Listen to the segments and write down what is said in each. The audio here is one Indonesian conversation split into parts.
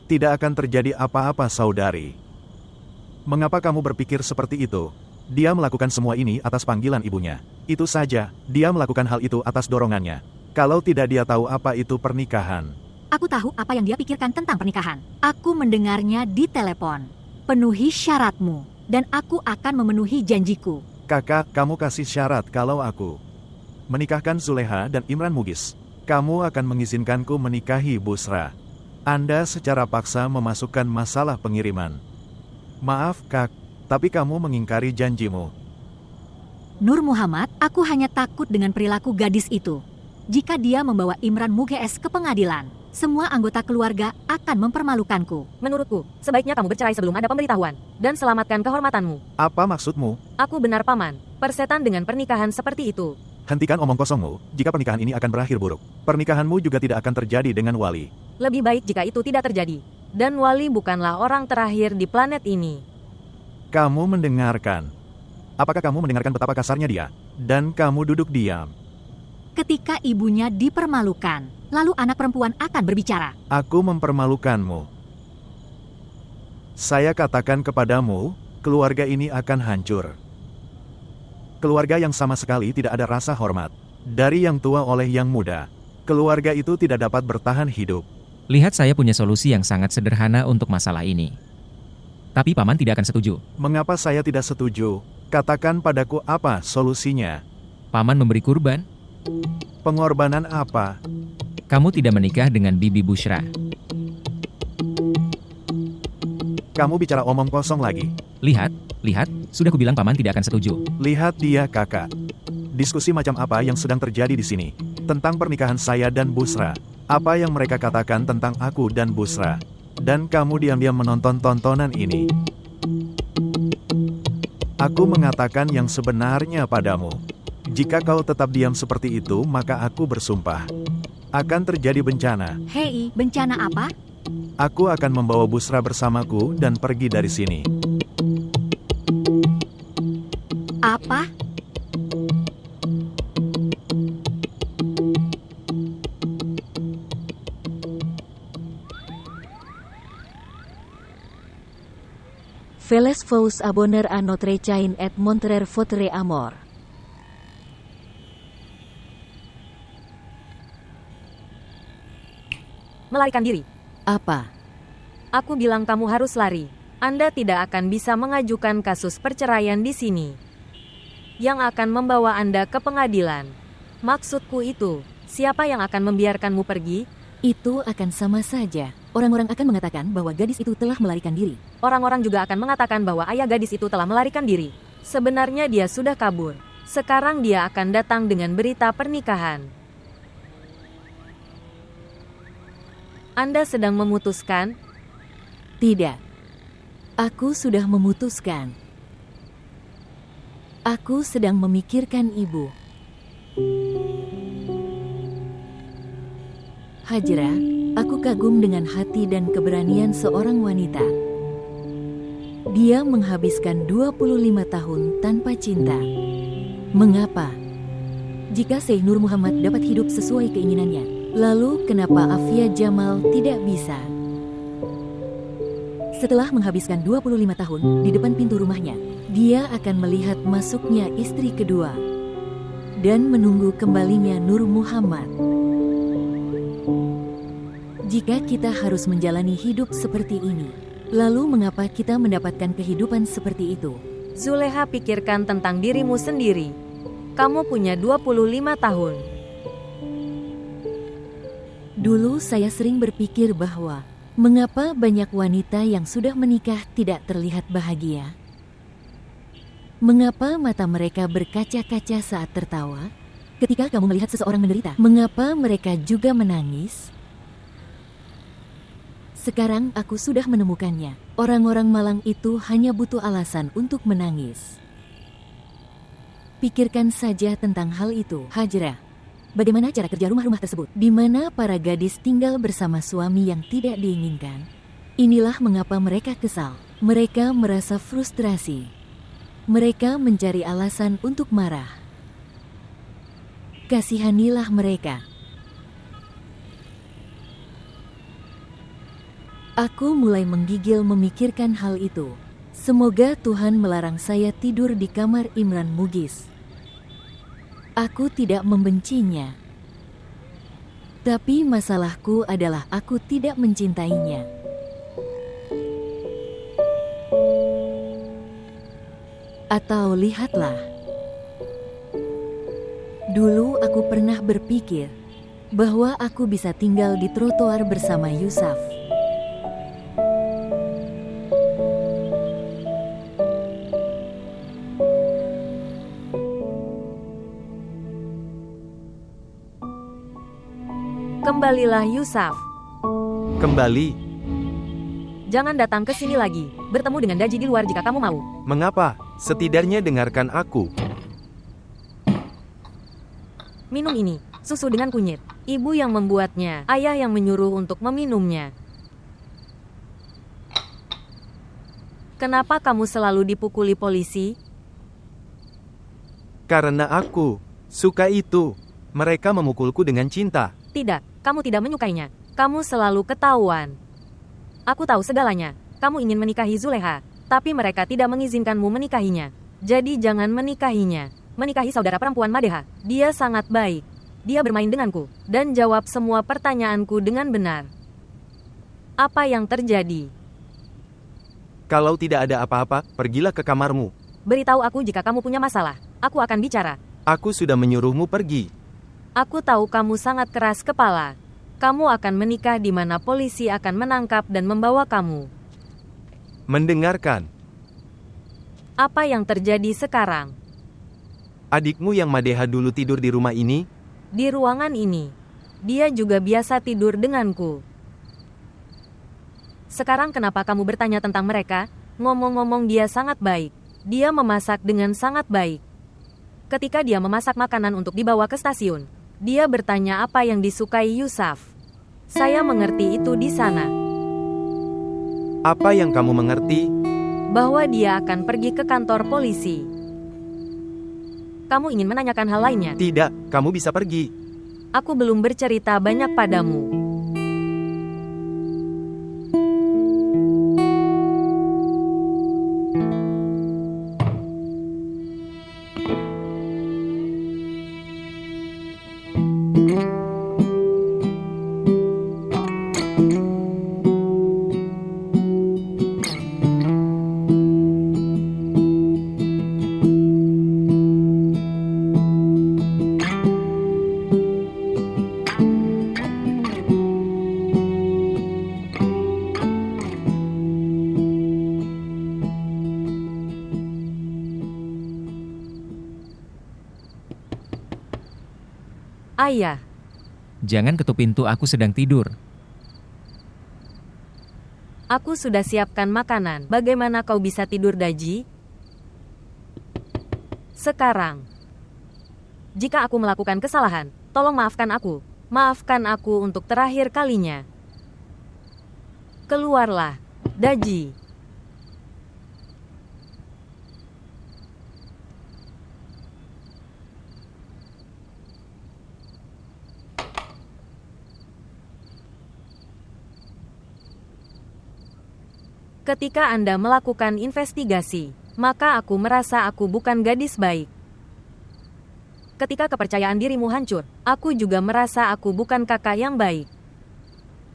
Tidak akan terjadi apa-apa, saudari. Mengapa kamu berpikir seperti itu? Dia melakukan semua ini atas panggilan ibunya. Itu saja, dia melakukan hal itu atas dorongannya. Kalau tidak, dia tahu apa itu pernikahan. Aku tahu apa yang dia pikirkan tentang pernikahan. Aku mendengarnya di telepon. Penuhi syaratmu, dan aku akan memenuhi janjiku. Kakak, kamu kasih syarat kalau aku menikahkan Zuleha dan Imran Mugis. Kamu akan mengizinkanku menikahi Busra. Anda secara paksa memasukkan masalah pengiriman. Maaf, Kak, tapi kamu mengingkari janjimu. Nur Muhammad, aku hanya takut dengan perilaku gadis itu. Jika dia membawa Imran Mugis ke pengadilan, semua anggota keluarga akan mempermalukanku. Menurutku, sebaiknya kamu bercerai sebelum ada pemberitahuan, dan selamatkan kehormatanmu. Apa maksudmu? Aku benar, Paman. Persetan dengan pernikahan seperti itu. Hentikan omong kosongmu, jika pernikahan ini akan berakhir buruk. Pernikahanmu juga tidak akan terjadi dengan Wali. Lebih baik jika itu tidak terjadi. Dan Wali bukanlah orang terakhir di planet ini. Kamu mendengarkan. Apakah kamu mendengarkan betapa kasarnya dia? Dan kamu duduk diam. Ketika ibunya dipermalukan, lalu anak perempuan akan berbicara. Aku mempermalukanmu. Saya katakan kepadamu, keluarga ini akan hancur. Keluarga yang sama sekali tidak ada rasa hormat. Dari yang tua oleh yang muda. Keluarga itu tidak dapat bertahan hidup. Lihat, saya punya solusi yang sangat sederhana untuk masalah ini. Tapi Paman tidak akan setuju. Mengapa saya tidak setuju? Katakan padaku apa solusinya. Paman memberi kurban. Pengorbanan apa? Kamu tidak menikah dengan Bibi Bushra. Kamu bicara omong kosong lagi. Lihat, sudah kubilang Paman tidak akan setuju. Lihat dia, kakak. Diskusi macam apa yang sedang terjadi di sini? Tentang pernikahan saya dan Busra. Apa yang mereka katakan tentang aku dan Busra. Dan kamu diam-diam menonton tontonan ini. Aku mengatakan yang sebenarnya padamu. Jika kau tetap diam seperti itu, maka aku bersumpah. Akan terjadi bencana. Hei, bencana apa? Aku akan membawa Busra bersamaku dan pergi dari sini. Apa? Veles vous abonner à notre chaîne et montrer votre amour. Melarikan diri. Apa? Aku bilang kamu harus lari. Anda tidak akan bisa mengajukan kasus perceraian di sini. Yang akan membawa Anda ke pengadilan. Maksudku itu, siapa yang akan membiarkanmu pergi? Itu akan sama saja. Orang-orang akan mengatakan bahwa gadis itu telah melarikan diri. Orang-orang juga akan mengatakan bahwa ayah gadis itu telah melarikan diri. Sebenarnya dia sudah kabur. Sekarang dia akan datang dengan berita pernikahan. Anda sedang memutuskan? Tidak. Aku sudah memutuskan. Aku sedang memikirkan ibu. Hajra, aku kagum dengan hati dan keberanian seorang wanita. Dia menghabiskan 25 tahun tanpa cinta. Mengapa? Jika Syekh Nur Muhammad dapat hidup sesuai keinginannya, lalu kenapa Afia Jamal tidak bisa? Setelah menghabiskan 25 tahun di depan pintu rumahnya, dia akan melihat masuknya istri kedua dan menunggu kembalinya Nur Muhammad. Jika kita harus menjalani hidup seperti ini, lalu mengapa kita mendapatkan kehidupan seperti itu? Zuleha, pikirkan tentang dirimu sendiri. Kamu punya 25 tahun. Dulu saya sering berpikir bahwa mengapa banyak wanita yang sudah menikah tidak terlihat bahagia? Mengapa mata mereka berkaca-kaca saat tertawa? Ketika kamu melihat seseorang menderita, mengapa mereka juga menangis? Sekarang aku sudah menemukannya. Orang-orang malang itu hanya butuh alasan untuk menangis. Pikirkan saja tentang hal itu, Hajra. Bagaimana cara kerja rumah-rumah tersebut? Di mana para gadis tinggal bersama suami yang tidak diinginkan? Inilah mengapa mereka kesal. Mereka merasa frustrasi. Mereka mencari alasan untuk marah. Kasihanilah mereka. Aku mulai menggigil memikirkan hal itu. Semoga Tuhan melarang saya tidur di kamar Imran Mughis. Aku tidak membencinya. Tapi masalahku adalah aku tidak mencintainya. Atau lihatlah. Dulu aku pernah berpikir bahwa aku bisa tinggal di trotoar bersama Yusuf. Kembalilah Yusuf. Kembali. Jangan datang ke sini lagi. Bertemu dengan Daji di luar jika kamu mau. Mengapa? Setidaknya dengarkan aku. Minum ini, susu dengan kunyit. Ibu yang membuatnya, ayah yang menyuruh untuk meminumnya. Kenapa kamu selalu dipukuli polisi? Karena aku suka itu. Mereka memukulku dengan cinta. Tidak, kamu tidak menyukainya. Kamu selalu ketahuan. Aku tahu segalanya. Kamu ingin menikahi Zuleha, tapi mereka tidak mengizinkanmu menikahinya. Jadi jangan menikahinya. Menikahi saudara perempuan Madeha. Dia sangat baik. Dia bermain denganku, dan jawab semua pertanyaanku dengan benar. Apa yang terjadi? Kalau tidak ada apa-apa, pergilah ke kamarmu. Beritahu aku jika kamu punya masalah. Aku akan bicara. Aku sudah menyuruhmu pergi. Aku tahu kamu sangat keras kepala. Kamu akan menikah di mana polisi akan menangkap dan membawa kamu. Mendengarkan. Apa yang terjadi sekarang? Adikmu yang Madeha dulu tidur di rumah ini? Di ruangan ini. Dia juga biasa tidur denganku. Sekarang kenapa kamu bertanya tentang mereka? Ngomong-ngomong dia sangat baik. Dia memasak dengan sangat baik. Ketika dia memasak makanan untuk dibawa ke stasiun, dia bertanya apa yang disukai Yusuf. Saya mengerti itu di sana. Apa yang kamu mengerti? Bahwa dia akan pergi ke kantor polisi. Kamu ingin menanyakan hal lainnya? Tidak, kamu bisa pergi. Aku belum bercerita banyak padamu. Ayah, Jangan ketuk pintu, aku sedang tidur. aku sudah siapkan makanan. Bagaimana kau bisa tidur, Daji? Sekarang, jika aku melakukan kesalahan, tolong maafkan aku. Maafkan aku untuk terakhir kalinya. Keluarlah, Daji. Ketika Anda melakukan investigasi, maka aku merasa aku bukan gadis baik. Ketika kepercayaan dirimu hancur, aku juga merasa aku bukan kakak yang baik.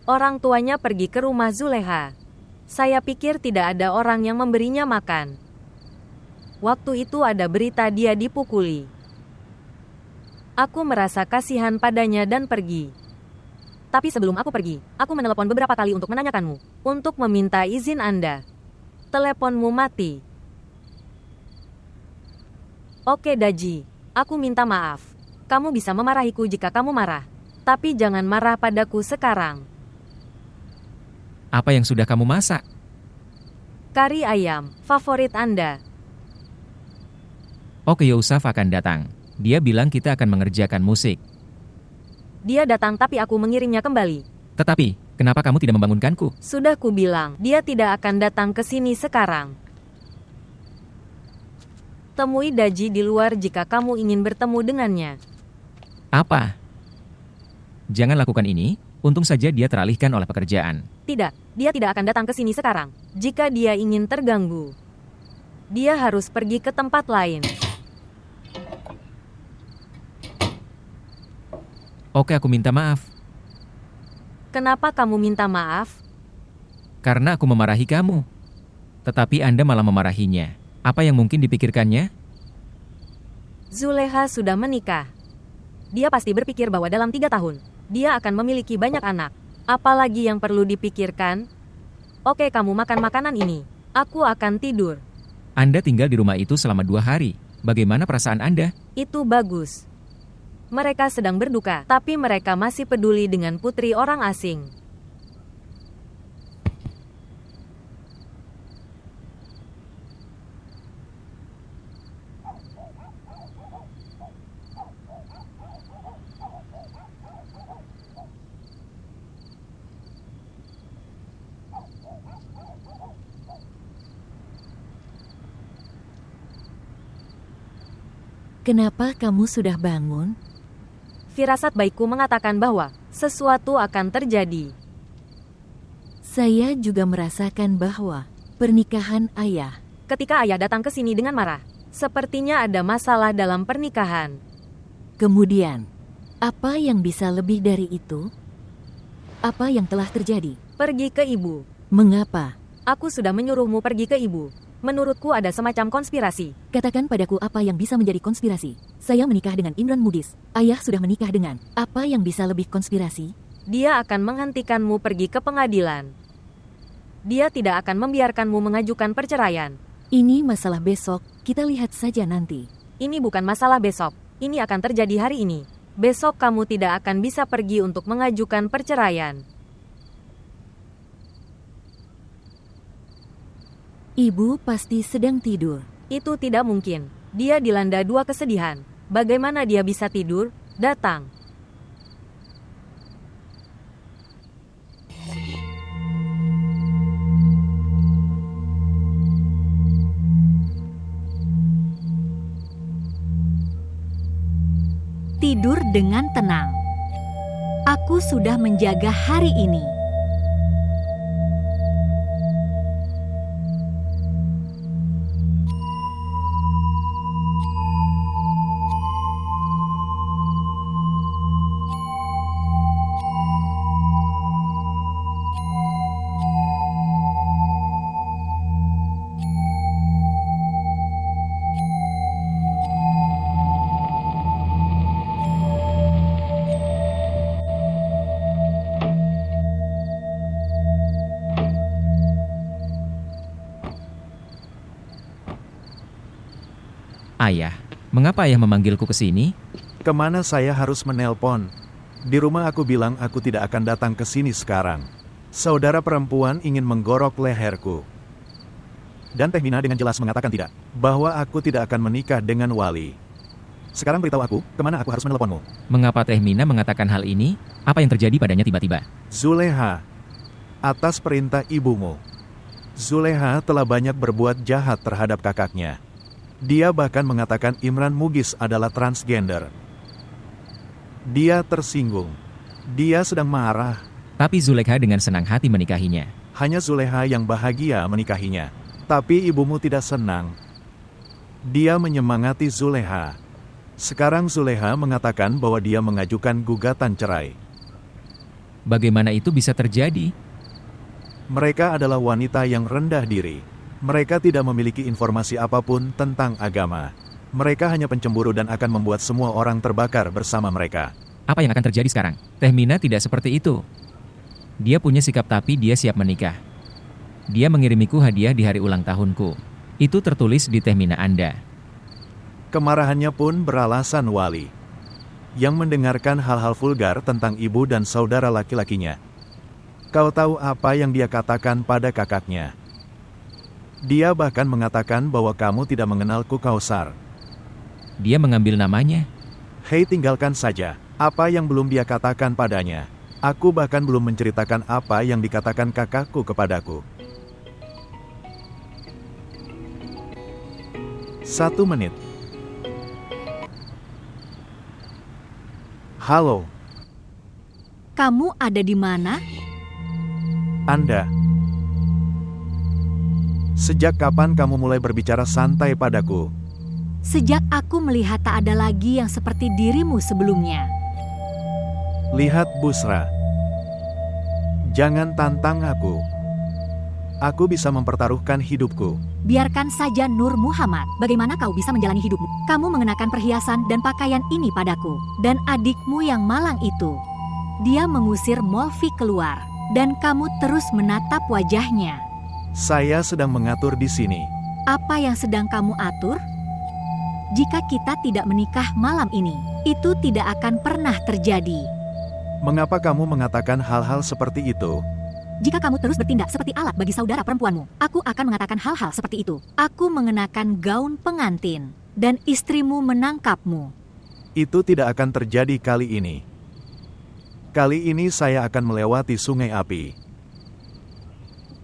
Orang tuanya pergi ke rumah Zuleha. Saya pikir tidak ada orang yang memberinya makan. Waktu itu ada berita dia dipukuli. Aku merasa kasihan padanya dan pergi. Tapi sebelum aku pergi, aku menelepon beberapa kali untuk menanyakanmu, untuk meminta izin Anda. Teleponmu mati. Oke, Daji, aku minta maaf. Kamu bisa memarahiku jika kamu marah, tapi jangan marah padaku sekarang. Apa yang sudah kamu masak? Kari ayam, favorit Anda. Oke, Yusuf akan datang. Dia bilang kita akan mengerjakan musik. Dia datang tapi aku mengirimnya kembali. Tetapi, kenapa kamu tidak membangunkanku? Sudah kubilang, dia tidak akan datang ke sini sekarang. Temui Daji di luar jika kamu ingin bertemu dengannya. Apa? Jangan lakukan ini, Untung saja dia teralihkan oleh pekerjaan. Tidak, dia tidak akan datang ke sini sekarang. Jika dia ingin terganggu, dia harus pergi ke tempat lain. Oke, aku minta maaf. Kenapa kamu minta maaf? Karena aku memarahi kamu. Tetapi Anda malah memarahinya. Apa yang mungkin dipikirkannya? Zuleha sudah menikah. Dia pasti berpikir bahwa dalam 3 tahun, dia akan memiliki banyak anak. Apalagi yang perlu dipikirkan? Oke, kamu makan makanan ini. Aku akan tidur. Anda tinggal di rumah itu selama 2 hari. Bagaimana perasaan Anda? Itu bagus. Mereka sedang berduka, tapi mereka masih peduli dengan putri orang asing. Kenapa kamu sudah bangun? Firasat baikku mengatakan bahwa sesuatu akan terjadi. Saya juga merasakan bahwa pernikahan ayah. Ketika ayah datang ke sini dengan marah, sepertinya ada masalah dalam pernikahan. Kemudian, apa yang bisa lebih dari itu? Apa yang telah terjadi? Pergi ke ibu. Mengapa? Aku sudah menyuruhmu pergi ke ibu. Menurutku ada semacam konspirasi. Katakan padaku apa yang bisa menjadi konspirasi. Saya menikah dengan Imran Mugis. Ayah sudah menikah dengan. Apa yang bisa lebih konspirasi? Dia akan menghentikanmu pergi ke pengadilan. Dia tidak akan membiarkanmu mengajukan perceraian. Ini masalah besok, kita lihat saja nanti. Ini bukan masalah besok. Ini akan terjadi hari ini. Besok kamu tidak akan bisa pergi untuk mengajukan perceraian. Ibu pasti sedang tidur. Itu tidak mungkin. Dia dilanda 2 kesedihan. Bagaimana dia bisa tidur? Datang. Tidur dengan tenang. Aku sudah menjaga hari ini. Ayah, mengapa ayah memanggilku ke sini? Kemana saya harus menelpon? Di rumah aku bilang aku tidak akan datang ke sini sekarang. Saudara perempuan ingin menggorok leherku. Dan Teh Mina dengan jelas mengatakan tidak, bahwa aku tidak akan menikah dengan Wali. Sekarang beritahu aku, kemana aku harus menelponmu? Mengapa Teh Mina mengatakan hal ini? Apa yang terjadi padanya tiba-tiba? Zuleha, atas perintah ibumu. Zuleha telah banyak berbuat jahat terhadap kakaknya. Dia bahkan mengatakan Imran Mugis adalah transgender. Dia tersinggung. Dia sedang marah. Tapi Zulekha dengan senang hati menikahinya. Hanya Zuleha yang bahagia menikahinya. Tapi ibumu tidak senang. Dia menyemangati Zuleha. Sekarang Zuleha mengatakan bahwa dia mengajukan gugatan cerai. Bagaimana itu bisa terjadi? Mereka adalah wanita yang rendah diri. Mereka tidak memiliki informasi apapun tentang agama. Mereka hanya pencemburu dan akan membuat semua orang terbakar bersama mereka. Apa yang akan terjadi sekarang? Teh Mina tidak seperti itu. Dia punya sikap tapi dia siap menikah. Dia mengirimiku hadiah di hari ulang tahunku. Itu tertulis di Teh Mina Anda. Kemarahannya pun beralasan Wali. Yang mendengarkan hal-hal vulgar tentang ibu dan saudara laki-lakinya. Kau tahu apa yang dia katakan pada kakaknya? Dia bahkan mengatakan bahwa kamu tidak mengenalku Kausar. Dia mengambil namanya. Hei, tinggalkan saja. Apa yang belum dia katakan padanya. Aku bahkan belum menceritakan apa yang dikatakan kakakku kepadaku. 1 menit. Halo. Kamu ada di mana? Anda. Sejak kapan kamu mulai berbicara santai padaku? Sejak aku melihat tak ada lagi yang seperti dirimu sebelumnya. Lihat Busra. Jangan tantang aku. Aku bisa mempertaruhkan hidupku. Biarkan saja Nur Muhammad. Bagaimana kau bisa menjalani hidupmu? Kamu mengenakan perhiasan dan pakaian ini padaku. Dan adikmu yang malang itu. Dia mengusir Molvi keluar. Dan kamu terus menatap wajahnya. Saya sedang mengatur di sini. Apa yang sedang kamu atur? Jika kita tidak menikah malam ini, itu tidak akan pernah terjadi. Mengapa kamu mengatakan hal-hal seperti itu? Jika kamu terus bertindak seperti alat bagi saudara perempuanmu, aku akan mengatakan hal-hal seperti itu. Aku mengenakan gaun pengantin, dan istrimu menangkapmu. Itu tidak akan terjadi kali ini. Kali ini saya akan melewati sungai api.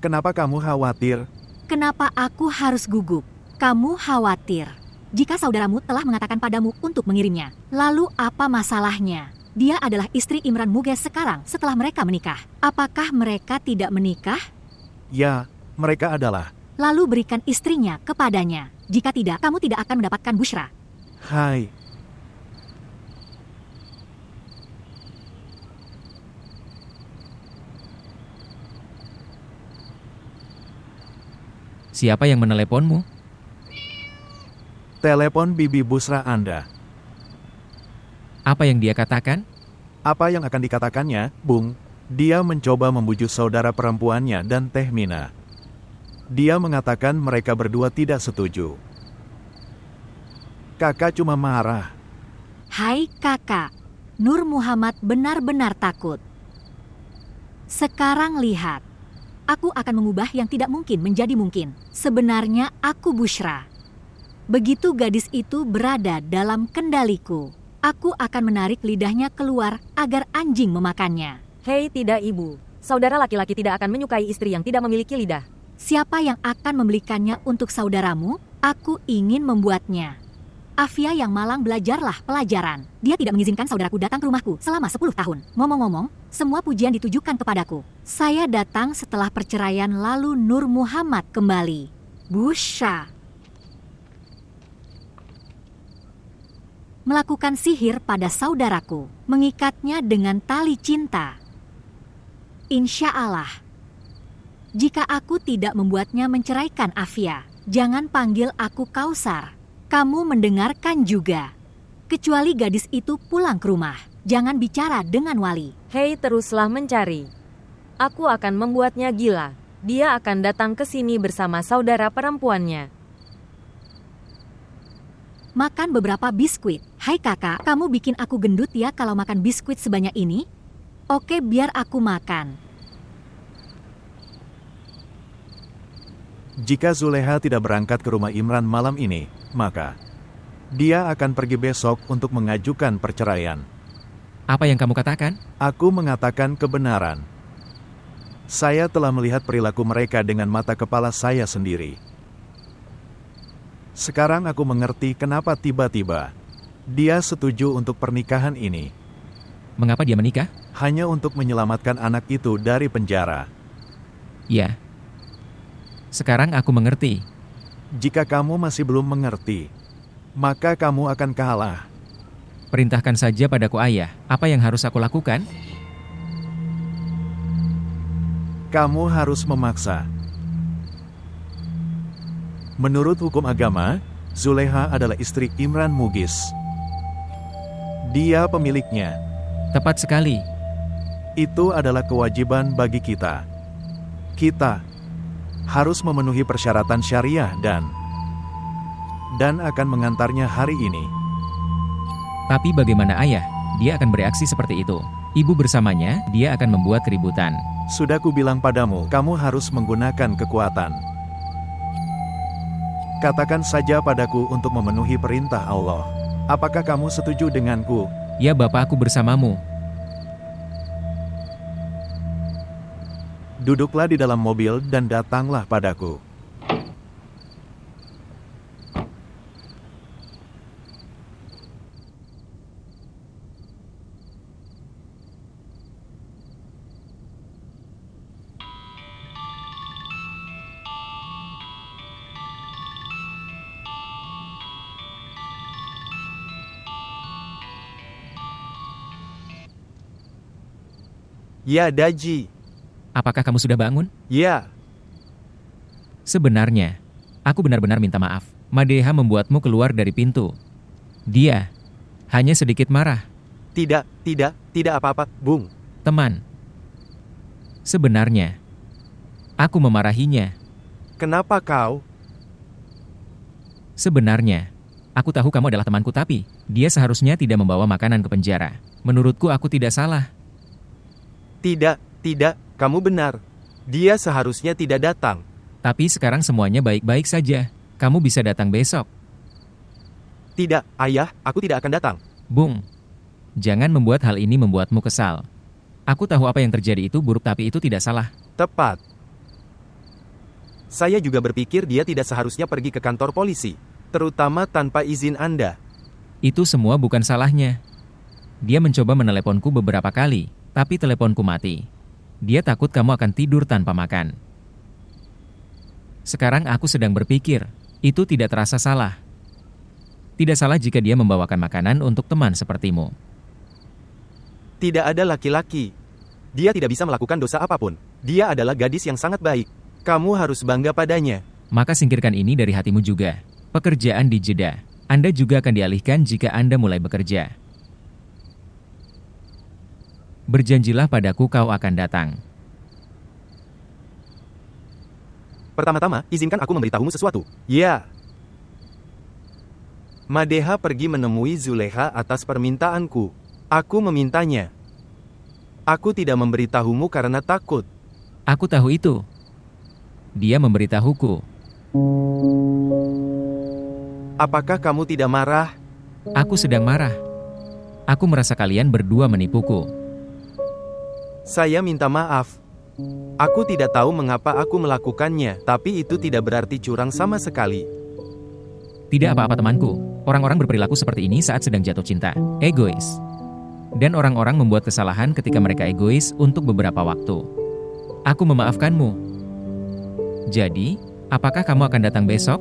Kenapa kamu khawatir? Kenapa aku harus gugup? Kamu khawatir. Jika saudaramu telah mengatakan padamu untuk mengirimnya, lalu apa masalahnya? Dia adalah istri Imran Mughis sekarang setelah mereka menikah. Apakah mereka tidak menikah? Ya, mereka adalah. Lalu berikan istrinya kepadanya. Jika tidak, kamu tidak akan mendapatkan Bushra. Hai. Siapa yang meneleponmu? Telepon Bibi Busra Anda. Apa yang dia katakan? Apa yang akan dikatakannya, Bung? Dia mencoba membujuk saudara perempuannya dan Tehmina. Dia mengatakan mereka berdua tidak setuju. Kakak cuma marah. Hai kakak, Nur Muhammad benar-benar takut. Sekarang lihat, aku akan mengubah yang tidak mungkin menjadi mungkin. Sebenarnya aku Bushra. Begitu gadis itu berada dalam kendaliku, aku akan menarik lidahnya keluar agar anjing memakannya. Hei, tidak ibu. Saudara laki-laki tidak akan menyukai istri yang tidak memiliki lidah. Siapa yang akan membelikannya untuk saudaramu? Aku ingin membuatnya. Afia yang malang belajarlah pelajaran. Dia tidak mengizinkan saudaraku datang ke rumahku selama 10 tahun. Ngomong-ngomong, semua pujian ditujukan kepadaku. Saya datang setelah perceraian lalu Nur Muhammad kembali. Busha. Melakukan sihir pada saudaraku, mengikatnya dengan tali cinta. Insya Allah, jika aku tidak membuatnya menceraikan Afia, jangan panggil aku Kausar. Kamu mendengarkan juga. Kecuali gadis itu pulang ke rumah, jangan bicara dengan wali. Hei, teruslah mencari. Aku akan membuatnya gila. Dia akan datang ke sini bersama saudara perempuannya. Makan beberapa biskuit. Hai kakak, kamu bikin aku gendut ya kalau makan biskuit sebanyak ini? Oke, biar aku makan. Jika Zuleha tidak berangkat ke rumah Imran malam ini, maka dia akan pergi besok untuk mengajukan perceraian. Apa yang kamu katakan? Aku mengatakan kebenaran. Saya telah melihat perilaku mereka dengan mata kepala saya sendiri. Sekarang aku mengerti kenapa tiba-tiba dia setuju untuk pernikahan ini. Mengapa dia menikah? Hanya untuk menyelamatkan anak itu dari penjara. Ya. Sekarang aku mengerti. Jika kamu masih belum mengerti, maka kamu akan kalah. Perintahkan saja padaku ayah, apa yang harus aku lakukan? Kamu harus memaksa. Menurut hukum agama, Zuleha adalah istri Imran Mughis. Dia pemiliknya. Tepat sekali. Itu adalah kewajiban bagi kita. Kita harus memenuhi persyaratan syariah dan akan mengantarnya hari ini. Tapi bagaimana ayah? Dia akan bereaksi seperti itu. Ibu bersamanya, dia akan membuat keributan. Sudah kubilang padamu, kamu harus menggunakan kekuatan. Katakan saja padaku untuk memenuhi perintah Allah. Apakah kamu setuju denganku? Ya Bapak, aku bersamamu. Duduklah di dalam mobil dan datanglah padaku. Ya, Daji. Apakah kamu sudah bangun? Ya, Sebenarnya, aku benar-benar minta maaf. Madeha membuatmu keluar dari pintu. Dia hanya sedikit marah. tidak apa-apa, Bung. Teman, sebenarnya, aku memarahinya. Kenapa kau? Sebenarnya, aku tahu kamu adalah temanku tapi, dia seharusnya tidak membawa makanan ke penjara. Menurutku aku tidak salah. Tidak, kamu benar. Dia seharusnya tidak datang. Tapi sekarang semuanya baik-baik saja. Kamu bisa datang besok. Tidak, ayah, aku tidak akan datang. Bung, jangan membuat hal ini membuatmu kesal. Aku tahu apa yang terjadi itu buruk tapi itu tidak salah. Tepat. Saya juga berpikir dia tidak seharusnya pergi ke kantor polisi, terutama tanpa izin Anda. Itu semua bukan salahnya. Dia mencoba meneleponku beberapa kali, tapi teleponku mati. Dia takut kamu akan tidur tanpa makan. Sekarang aku sedang berpikir, itu tidak terasa salah. Tidak salah jika dia membawakan makanan untuk teman sepertimu. Tidak ada laki-laki. Dia tidak bisa melakukan dosa apapun. Dia adalah gadis yang sangat baik. Kamu harus bangga padanya. Maka singkirkan ini dari hatimu juga. Pekerjaan dijeda. Anda juga akan dialihkan jika Anda mulai bekerja. Berjanjilah padaku kau akan datang. Pertama-tama, izinkan aku memberitahumu sesuatu. Ya. Madeha pergi menemui Zuleha atas permintaanku. Aku memintanya. Aku tidak memberitahumu karena takut. Aku tahu itu. Dia memberitahuku. Apakah kamu tidak marah? Aku sedang marah. Aku merasa kalian berdua menipuku. Saya minta maaf. Aku tidak tahu mengapa aku melakukannya, tapi itu tidak berarti curang sama sekali. Tidak apa-apa temanku. Orang-orang berperilaku seperti ini saat sedang jatuh cinta. Egois. Dan orang-orang membuat kesalahan ketika mereka egois untuk beberapa waktu. Aku memaafkanmu. Jadi, apakah kamu akan datang besok?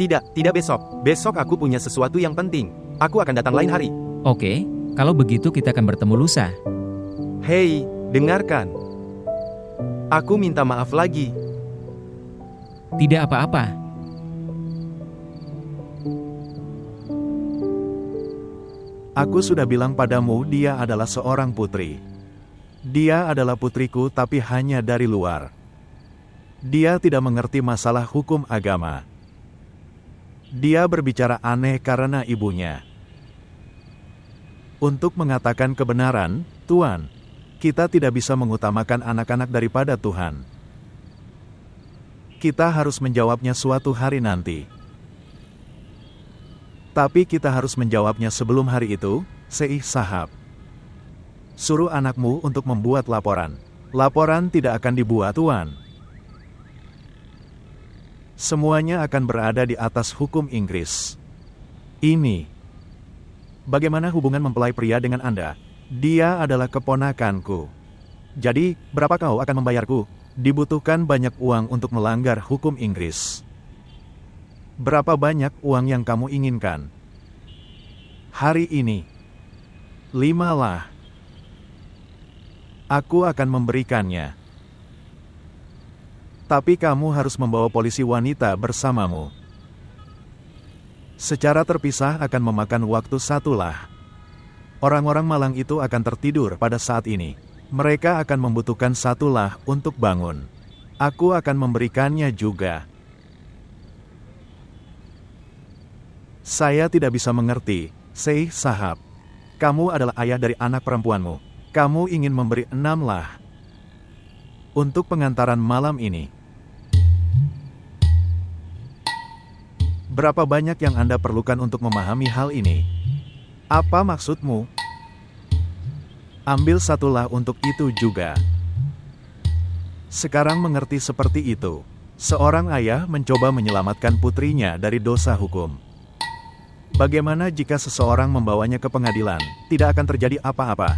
Tidak besok. Besok aku punya sesuatu yang penting. Aku akan datang lain hari. Oke, kalau begitu kita akan bertemu lusa. Hei, dengarkan. Aku minta maaf lagi. Tidak apa-apa. Aku sudah bilang padamu dia adalah seorang putri. Dia adalah putriku tapi hanya dari luar. Dia tidak mengerti masalah hukum agama. Dia berbicara aneh karena ibunya. Untuk mengatakan kebenaran, Tuan, kita tidak bisa mengutamakan anak-anak daripada Tuhan. Kita harus menjawabnya suatu hari nanti. Tapi kita harus menjawabnya sebelum hari itu, Seih Sahab. Suruh anakmu untuk membuat laporan. Laporan tidak akan dibuat, Tuan. Semuanya akan berada di atas hukum Inggris. Ini. Bagaimana hubungan mempelai pria dengan Anda? Dia adalah keponakanku. Jadi, berapa kau akan membayarku? Dibutuhkan banyak uang untuk melanggar hukum Inggris. Berapa banyak uang yang kamu inginkan? Hari ini. 5 lah. Aku akan memberikannya. Tapi kamu harus membawa polisi wanita bersamamu. Secara terpisah akan memakan waktu 1 lah. Orang-orang malang itu akan tertidur pada saat ini. Mereka akan membutuhkan 1 lah untuk bangun. Aku akan memberikannya juga. Saya tidak bisa mengerti, Seih Sahab. Kamu adalah ayah dari anak perempuanmu. Kamu ingin memberi 6 lah. Untuk pengantaran malam ini. Berapa banyak yang Anda perlukan untuk memahami hal ini? Apa maksudmu? Ambil 1 lah untuk itu juga. Sekarang mengerti seperti itu. Seorang ayah mencoba menyelamatkan putrinya dari dosa hukum. Bagaimana jika seseorang membawanya ke pengadilan? Tidak akan terjadi apa-apa.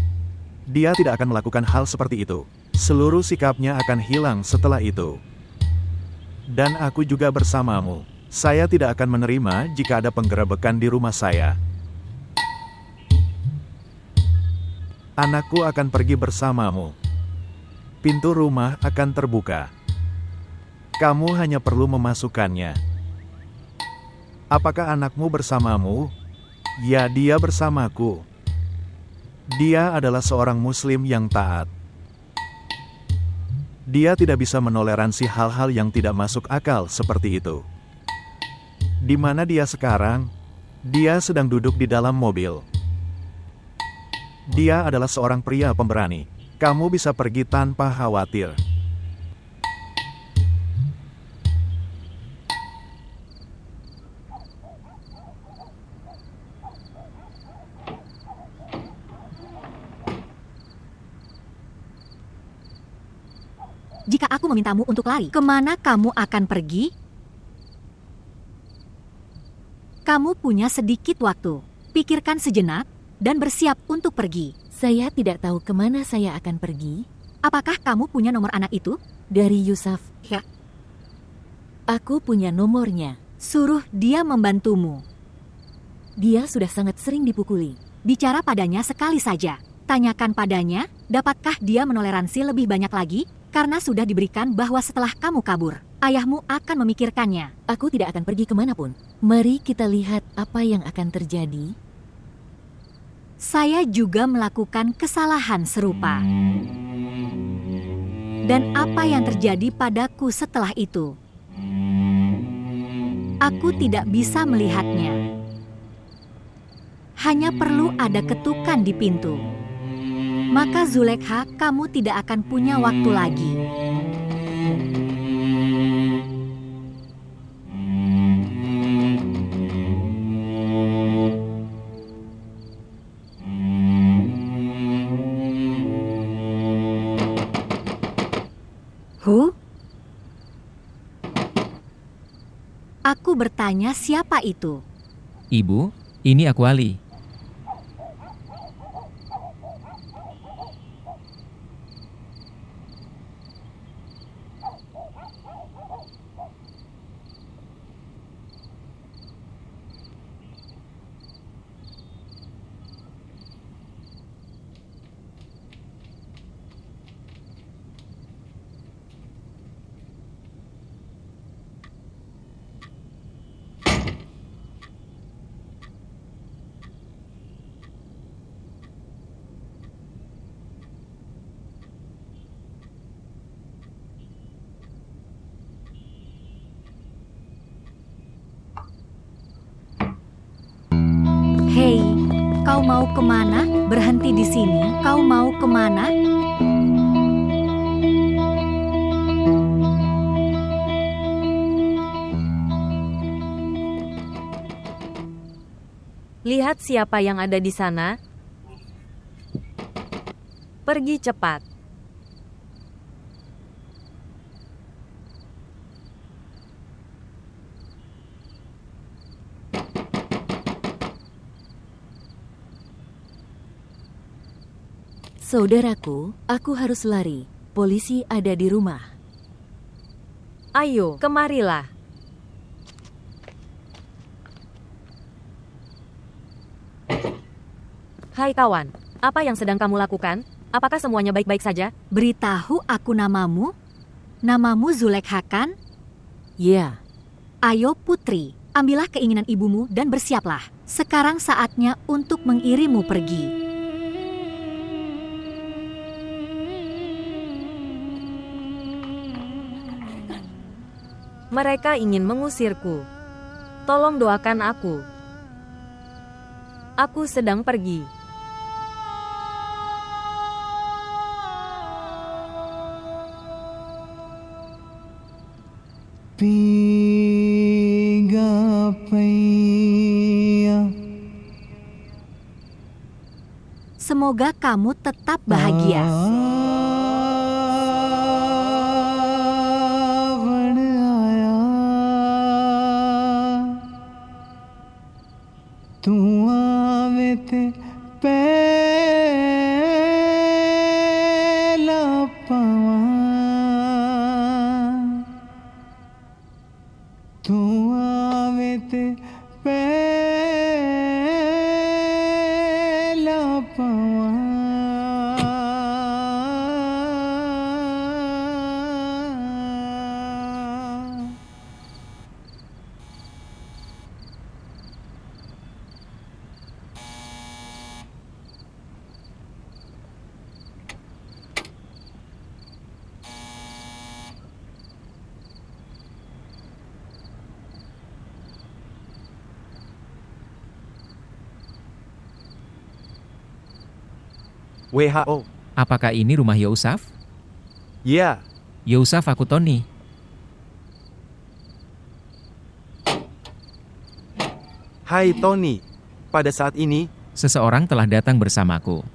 Dia tidak akan melakukan hal seperti itu. Seluruh sikapnya akan hilang setelah itu. Dan aku juga bersamamu. Saya tidak akan menerima jika ada penggerebekan di rumah saya. Anakku akan pergi bersamamu. Pintu rumah akan terbuka. Kamu hanya perlu memasukkannya. Apakah anakmu bersamamu? Ya, dia bersamaku. Dia adalah seorang Muslim yang taat. Dia tidak bisa menoleransi hal-hal yang tidak masuk akal seperti itu. Di mana dia sekarang? Dia sedang duduk di dalam mobil. Dia adalah seorang pria pemberani. Kamu bisa pergi tanpa khawatir. Jika aku memintamu untuk lari, kemana kamu akan pergi? Kamu punya sedikit waktu. Pikirkan sejenak dan bersiap untuk pergi. Saya tidak tahu kemana saya akan pergi. Apakah kamu punya nomor anak itu? Dari Yusuf. Ya. Aku punya nomornya. Suruh dia membantumu. Dia sudah sangat sering dipukuli. Bicara padanya sekali saja. Tanyakan padanya, dapatkah dia menoleransi lebih banyak lagi? Karena sudah diberikan bahwa setelah kamu kabur, ayahmu akan memikirkannya. Aku tidak akan pergi kemanapun. Mari kita lihat apa yang akan terjadi. Saya juga melakukan kesalahan serupa. Dan apa yang terjadi padaku setelah itu? Aku tidak bisa melihatnya. Hanya perlu ada ketukan di pintu. Maka Zulekha, kamu tidak akan punya waktu lagi. Aku bertanya siapa itu? Ibu, ini aku Ali. Hei, kau mau kemana? Berhenti di sini. Kau mau kemana? Lihat siapa yang ada di sana. Pergi cepat. Saudaraku, aku harus lari. Polisi ada di rumah. Ayo, kemarilah. Hai kawan, apa yang sedang kamu lakukan? Apakah semuanya baik-baik saja? Beritahu aku namamu. Namamu Zulekha kan? Ya, Ayo putri, ambillah keinginan ibumu dan bersiaplah. Sekarang saatnya untuk mengirimmu pergi. Mereka ingin mengusirku. Tolong doakan aku. Aku sedang pergi. Semoga kamu tetap bahagia. WHO. Apakah ini rumah Yousaf? Ya, Yousaf, aku Tony. hai Tony. Pada saat ini, Seseorang telah datang bersamaku.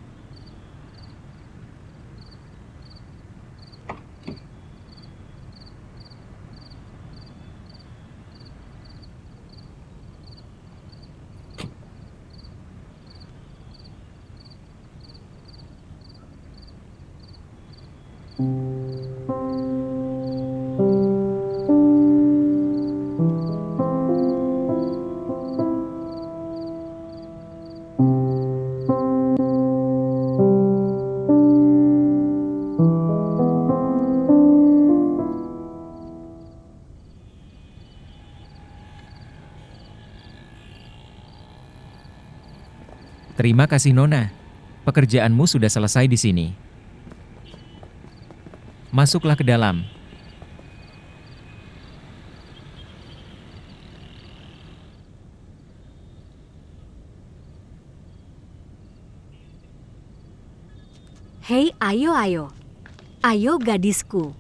Terima kasih Nona. Pekerjaanmu sudah selesai di sini. Masuklah ke dalam. Hei, ayo. Ayo gadisku.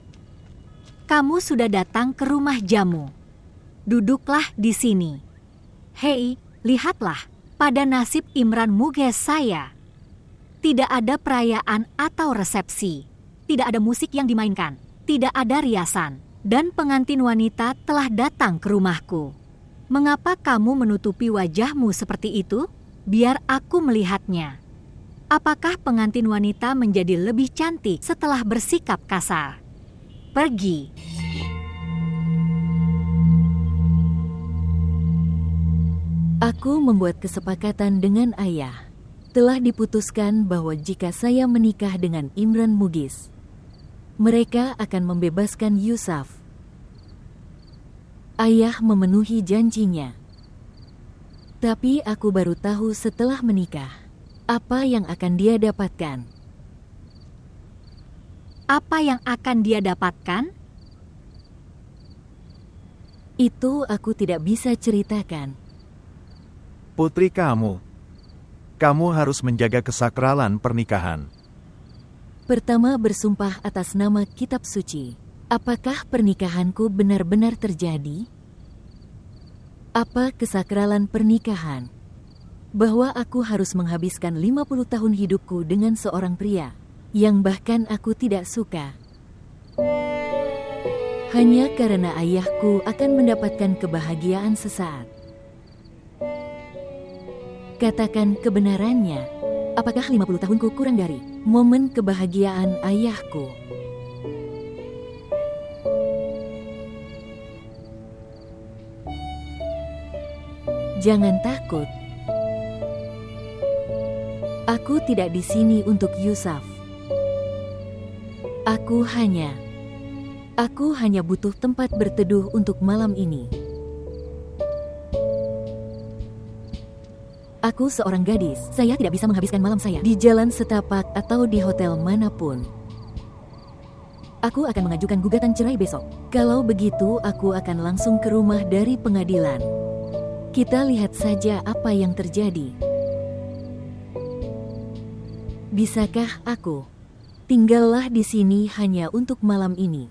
Kamu sudah datang ke rumah jamu. Duduklah di sini. Hei, lihatlah pada nasib Imran Mughis saya. Tidak ada perayaan atau resepsi. Tidak ada musik yang dimainkan. Tidak ada riasan. Dan pengantin wanita telah datang ke rumahku. Mengapa kamu menutupi wajahmu seperti itu? Biar aku melihatnya. Apakah pengantin wanita menjadi lebih cantik setelah bersikap kasar? Pergi. Aku membuat kesepakatan dengan ayah. Telah diputuskan bahwa jika saya menikah dengan Imran Mughis, mereka akan membebaskan Yousaf. Ayah memenuhi janjinya. Tapi aku baru tahu setelah menikah apa yang akan dia dapatkan. Apa yang akan dia dapatkan? Itu aku tidak bisa ceritakan. Putri kamu harus menjaga kesakralan pernikahan. Pertama, bersumpah atas nama kitab suci. Apakah pernikahanku benar-benar terjadi? Apa kesakralan pernikahan? Bahwa aku harus menghabiskan 50 tahun hidupku dengan seorang pria yang bahkan aku tidak suka. Hanya karena ayahku akan mendapatkan kebahagiaan sesaat. Katakan kebenarannya. Apakah 50 tahunku kurang dari momen kebahagiaan ayahku? Jangan takut. Aku tidak di sini untuk Yousaf. Aku hanya butuh tempat berteduh untuk malam ini. Aku seorang gadis. Saya tidak bisa menghabiskan malam saya di jalan setapak atau di hotel manapun. Aku akan mengajukan gugatan cerai besok. Kalau begitu, aku akan langsung ke rumah dari pengadilan. Kita lihat saja apa yang terjadi. Bisakah aku tinggallah di sini hanya untuk malam ini?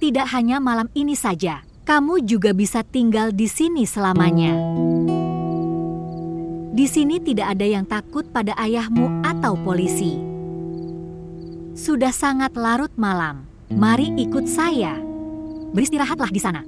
Tidak hanya malam ini saja, kamu juga bisa tinggal di sini selamanya. Di sini tidak ada yang takut pada ayahmu atau polisi. Sudah sangat larut malam. Mari ikut saya. Beristirahatlah di sana.